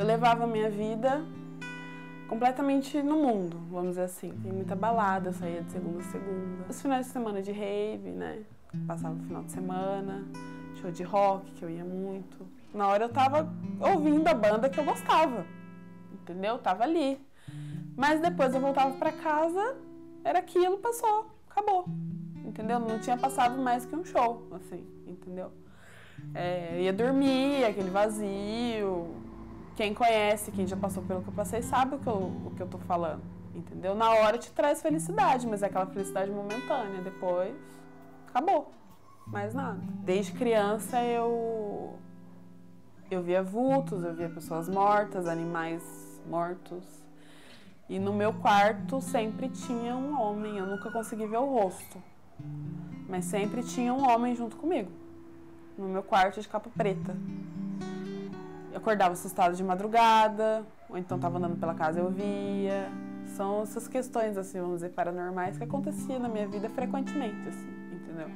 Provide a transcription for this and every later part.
Eu levava a minha vida completamente no mundo, vamos dizer assim. Tem muita balada, eu saía de segunda a segunda. Os finais de semana de rave, né? Passava o final de semana, show de rock, que eu ia muito. Na hora eu tava ouvindo a banda que eu gostava, entendeu? Tava ali. Mas depois eu voltava pra casa, era aquilo, passou, acabou, entendeu? Não tinha passado mais que um show, assim, entendeu? Ia dormir, aquele vazio. Quem conhece, quem já passou pelo que eu passei, sabe o que eu tô falando, entendeu? Na hora te traz felicidade, mas é aquela felicidade momentânea, depois acabou, mais nada. Desde criança eu via vultos, eu via pessoas mortas, animais mortos. E no meu quarto sempre tinha um homem, eu nunca consegui ver o rosto, mas sempre tinha um homem junto comigo, no meu quarto de capa preta. Eu acordava assustada de madrugada, ou então estava andando pela casa e eu via. São essas questões, assim, vamos dizer, paranormais que aconteciam na minha vida frequentemente, assim, entendeu?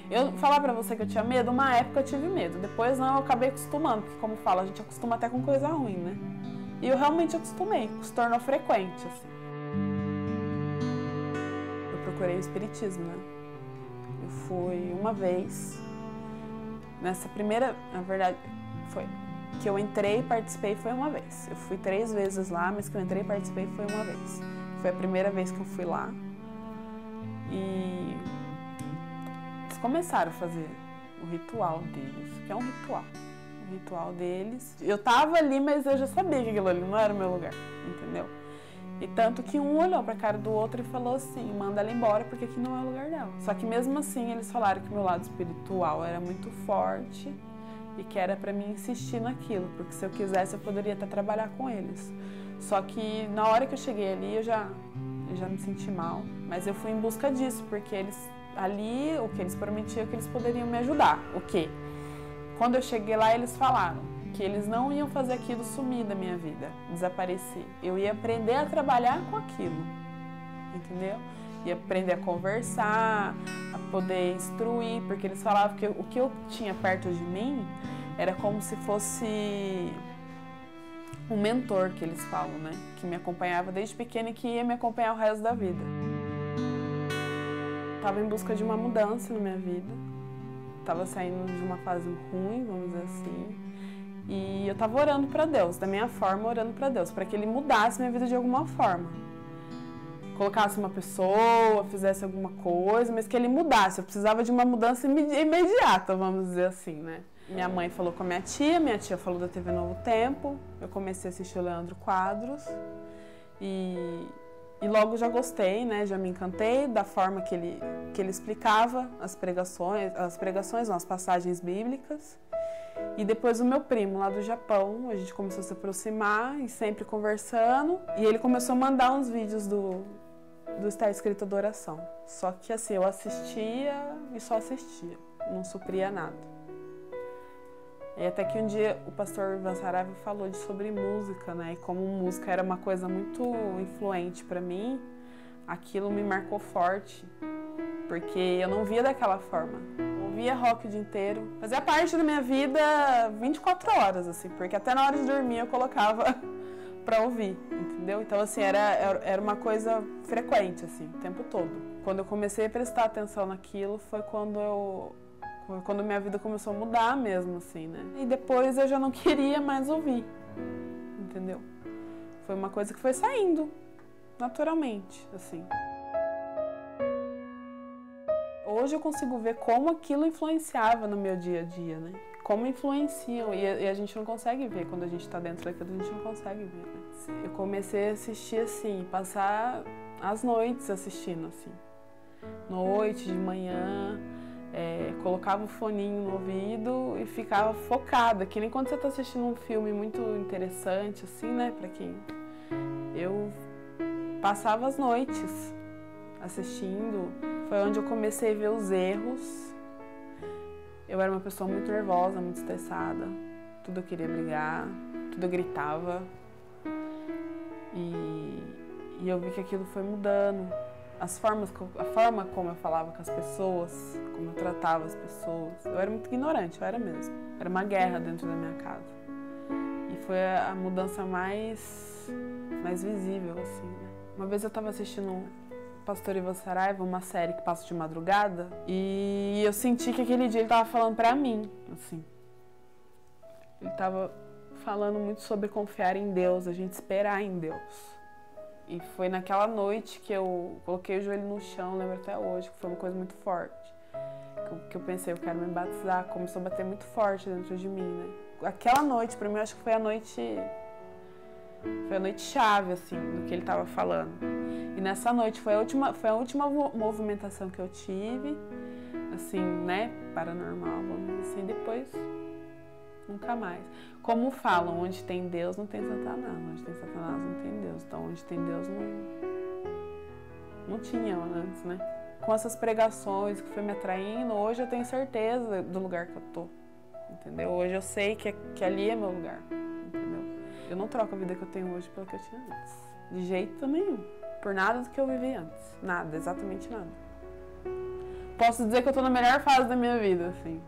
Eu falar pra você que eu tinha medo, uma época eu tive medo, depois não, eu acabei acostumando, porque como fala, a gente acostuma até com coisa ruim, né? E eu realmente acostumei, se tornou frequente, assim. Eu procurei o espiritismo, né? Eu fui uma vez, nessa primeira, na verdade, foi... que eu entrei e participei foi uma vez. Eu fui 3 vezes lá, mas que eu entrei e participei foi uma vez. Foi a primeira vez que eu fui lá. E eles começaram a fazer o ritual deles, que é um ritual. O ritual deles. Eu tava ali, mas eu já sabia que aquilo ali não era o meu lugar, entendeu? E tanto que um olhou pra cara do outro e falou assim, manda ela embora porque aqui não é o lugar dela. Só que mesmo assim eles falaram que o meu lado espiritual era muito forte e que era pra mim insistir naquilo, porque se eu quisesse eu poderia até trabalhar com eles. Só que na hora que eu cheguei ali eu já me senti mal, mas eu fui em busca disso, porque eles ali, o que eles prometiam que eles poderiam me ajudar. O quê? Quando eu cheguei lá eles falaram que eles não iam fazer aquilo sumir da minha vida, desaparecer. Eu ia aprender a trabalhar com aquilo, entendeu? Ia aprender a conversar, a poder instruir, porque eles falavam que o que eu tinha perto de mim era como se fosse um mentor, que eles falam, né? Que me acompanhava desde pequena e que ia me acompanhar o resto da vida. Estava em busca de uma mudança na minha vida. Estava saindo de uma fase ruim, vamos dizer assim. E eu estava orando para Deus, da minha forma, orando para Deus, para que Ele mudasse minha vida de alguma forma. Colocasse uma pessoa, fizesse alguma coisa, mas que ele mudasse. Eu precisava de uma mudança imediata, vamos dizer assim, né? Minha mãe falou com a minha tia falou da TV Novo Tempo, eu comecei a assistir o Leandro Quadros e logo já gostei, né? Já me encantei da forma que ele explicava as pregações, não, as passagens bíblicas. E depois o meu primo lá do Japão, a gente começou a se aproximar e sempre conversando, e ele começou a mandar uns vídeos do Está Escrito Adoração. Só que assim, eu assistia e só assistia, não supria nada. E até que um dia o pastor Ivan Saraiva falou sobre música, né? E como música era uma coisa muito influente para mim, aquilo me marcou forte, porque eu não via daquela forma. Eu ouvia rock o dia inteiro, fazia parte da minha vida 24 horas, assim, porque até na hora de dormir eu colocava pra ouvir, entendeu? Então, assim, era uma coisa frequente, assim, o tempo todo. Quando eu comecei a prestar atenção naquilo, foi quando minha vida começou a mudar mesmo, assim, né? E depois eu já não queria mais ouvir, entendeu? Foi uma coisa que foi saindo, naturalmente, assim. Hoje eu consigo ver como aquilo influenciava no meu dia a dia, né? Como influenciam, e a gente não consegue ver, quando a gente tá dentro daquilo, a gente não consegue ver, né? Eu comecei a assistir assim, passar as noites assistindo, assim. Noite, de manhã, colocava o foninho no ouvido e ficava focada, que nem quando você tá assistindo um filme muito interessante, assim, né, pra quem... Eu passava as noites assistindo, foi onde eu comecei a ver os erros. Eu era uma pessoa muito nervosa, muito estressada, tudo eu queria brigar, tudo eu gritava. E eu vi que aquilo foi mudando. A forma como eu falava com as pessoas, como eu tratava as pessoas. Eu era muito ignorante, eu era mesmo. Era uma guerra dentro da minha casa. E foi a mudança mais visível, assim, né? Uma vez eu tava assistindo Pastor Ivan Saraiva, uma série que passa de madrugada, e eu senti que aquele dia ele tava falando pra mim, assim. Ele tava falando muito sobre confiar em Deus, a gente esperar em Deus. E foi naquela noite que eu coloquei o joelho no chão, lembro até hoje, que foi uma coisa muito forte. Que eu pensei, eu quero me batizar, começou a bater muito forte dentro de mim, né? Aquela noite, pra mim, eu acho que foi a noite chave, assim, do que ele tava falando. E nessa noite foi a última movimentação que eu tive, assim, né, paranormal, vamos dizer assim, depois nunca mais. Como falam, onde tem Deus não tem Satanás, onde tem Satanás não tem Deus. Então, onde tem Deus não tinha antes, né? Com essas pregações que foi me atraindo, hoje eu tenho certeza do lugar que eu tô, entendeu? Hoje eu sei que ali é meu lugar, entendeu? Eu não troco a vida que eu tenho hoje pela que eu tinha antes, de jeito nenhum, por nada do que eu vivi antes, nada, exatamente nada. Posso dizer que eu tô na melhor fase da minha vida, assim.